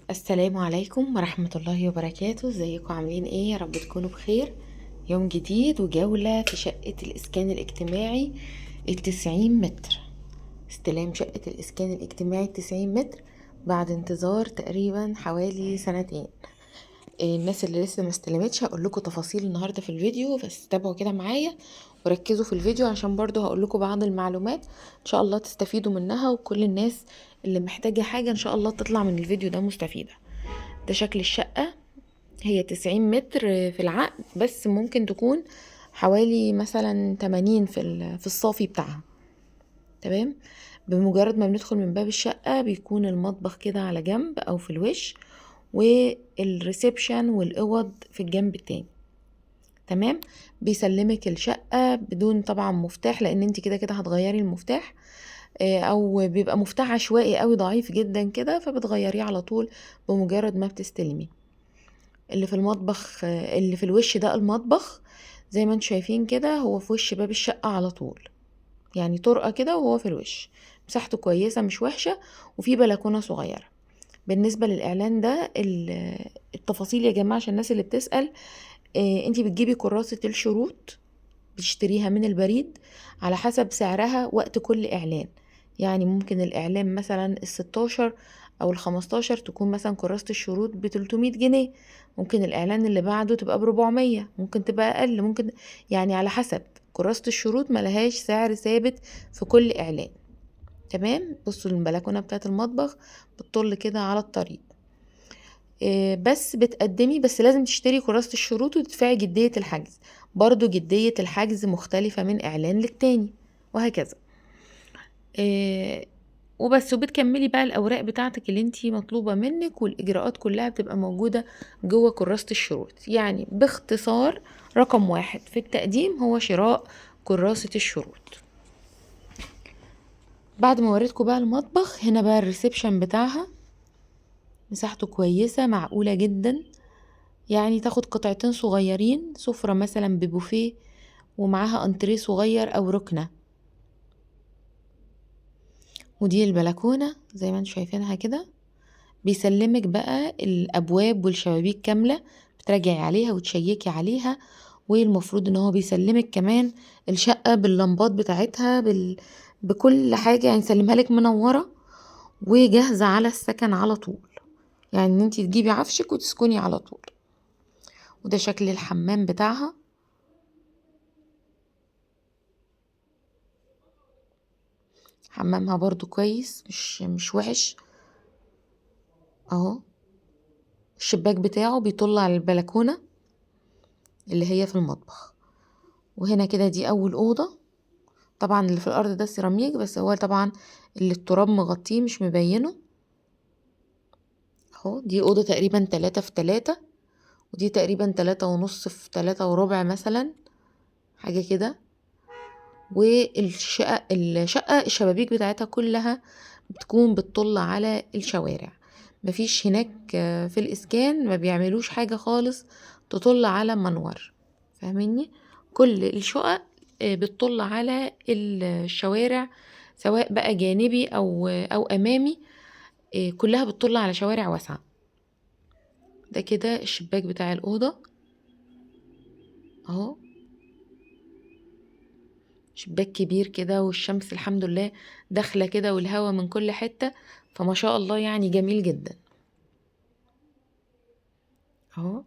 السلام عليكم ورحمة الله وبركاته. ازيكم عاملين ايه؟ يا رب تكونوا بخير. يوم جديد وجولة في شقة الإسكان الاجتماعي 90 متر. استلام شقة الإسكان الاجتماعي 90 متر بعد انتظار تقريبا حوالي سنتين. الناس اللي لسه ما استلمتش هقول لكم تفاصيل النهارده في الفيديو، بس تابعوا كده معايا وركزوا في الفيديو عشان برضو هقول لكم بعض المعلومات ان شاء الله تستفيدوا منها، وكل الناس اللي محتاجة حاجة ان شاء الله تطلع من الفيديو ده مستفيدة. ده شكل الشقة. هي 90 متر في العقد، بس ممكن تكون حوالي مثلا 80 في الصافي بتاعها. تمام. بمجرد ما بندخل من باب الشقة بيكون المطبخ كده على جنب او في الوش، والريسبشن والاوض في الجنب التاني. تمام. بيسلمك الشقة بدون طبعا مفتاح، لان انت كده كده هتغيري المفتاح، او بيبقى مفتاح عشوائي قوي ضعيف جدا كده، فبتغيريه على طول بمجرد ما بتستلمي. اللي في المطبخ، اللي في الوش ده المطبخ، زي ما انتم شايفين كده هو في وش باب الشقة على طول، يعني طرقة كده وهو في الوش. مساحته كويسة مش وحشة، وفي بلكونة صغيرة. بالنسبة للإعلان ده التفاصيل يا جماعة عشان الناس اللي بتسأل. انتي بتجيبي كراسة الشروط، بتشتريها من البريد على حسب سعرها وقت كل إعلان. يعني ممكن الإعلان مثلا ال16 أو ال15 تكون مثلا كراسة الشروط ب300 جنيه، ممكن الإعلان اللي بعده تبقى ب400، ممكن تبقى أقل، ممكن يعني على حسب. كراسة الشروط ملهاش سعر ثابت في كل إعلان. تمام. بصوا البلكونة بتاعت المطبخ بتطل كده على الطريق. بس بتقدمي، بس لازم تشتري كراسة الشروط وتدفعي جدية الحجز. برضو جدية الحجز مختلفة من إعلان للتاني، وهكذا. آه، وبس. وبتكملي بقى الأوراق بتاعتك اللي انتي مطلوبة منك، والإجراءات كلها بتبقى موجودة جوه كراسة الشروط. يعني باختصار، رقم 1 في التقديم هو شراء كراسة الشروط. بعد ما وريتكم بقى المطبخ، هنا بقى الريسبشن بتاعها. مساحته كويسة معقولة جدا، يعني تاخد قطعتين صغيرين، سفرة مثلا ببوفيه ومعاها انتريه صغير او ركنة. ودي البلكونة زي ما انتم شايفينها كده. بيسلمك بقى الابواب والشبابيك كاملة، بتراجعي عليها وتشيكي عليها. والمفروض ان هو بيسلمك كمان الشقة باللمبات بتاعتها بكل حاجة، يعني يسلمها لك منورة وجاهزة على السكن على طول. يعني ان انتي تجيبي عفشك وتسكني على طول. وده شكل الحمام بتاعها. حمامها برضو كويس، مش وحش اهو. الشباك بتاعه بيطل على البلكونة اللي هي في المطبخ. وهنا كده دي اول اوضة. طبعا اللي في الارض ده سيراميك، بس هو طبعا اللي التراب مغطيه مش مبينه اهو. دي اوضة تقريبا 3 في 3، ودي تقريبا 3 ونص في 3 وربع مثلا، حاجة كده. الشقة الشبابيك بتاعتها كلها بتكون بتطل على الشوارع. مفيش هناك في الإسكان ما بيعملوش حاجة خالص تطل على منور. فاهميني؟ كل الشقق بتطل على الشوارع، سواء بقى جانبي أو أمامي. كلها بتطل على شوارع واسعة. ده كده الشباك بتاع الأوضة اهو. شباك كبير كده، والشمس الحمد لله داخلة كده، والهوا من كل حتة، فما شاء الله يعني جميل جدا اهو.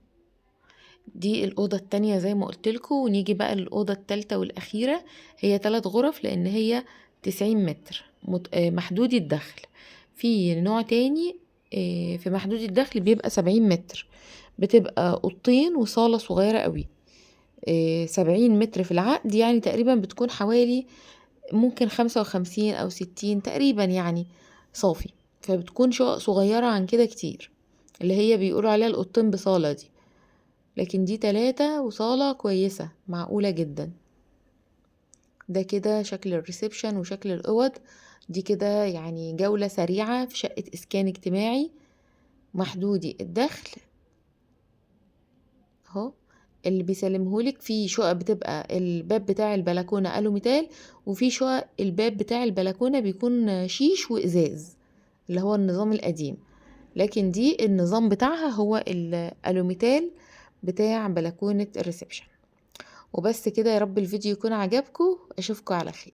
دي الأوضة التانية زي ما قلتلكوا. ونيجي بقى للأوضة التالتة والأخيرة. هي 3 غرف لأن هي 90 متر محدود الدخل. في نوع تاني في محدود الدخل بيبقى 70 متر، بتبقى أوضتين وصالة صغيرة قوي. 70 متر في العقد يعني تقريبا بتكون حوالي ممكن 55 أو 60 تقريبا يعني صافي. فبتكون شقق صغيرة عن كده كتير، اللي هي بيقولوا عليها الأوضتين بصالة دي. لكن دي 3 وصالة كويسة معقولة جدا. ده كده شكل الريسبشن وشكل الأوض. دي كده يعني جولة سريعة في شقة إسكان اجتماعي محدودي الدخل اهو. اللي بيسلمهولك في شقق بتبقى الباب بتاع البلكونة ألوميتال، وفي شقق الباب بتاع البلكونة بيكون شيش وإزاز، اللي هو النظام القديم. لكن دي النظام بتاعها هو الالوميتال بتاع بلكونة الريسبشن. وبس كده، يا رب الفيديو يكون عجبكم، اشوفكم على خير.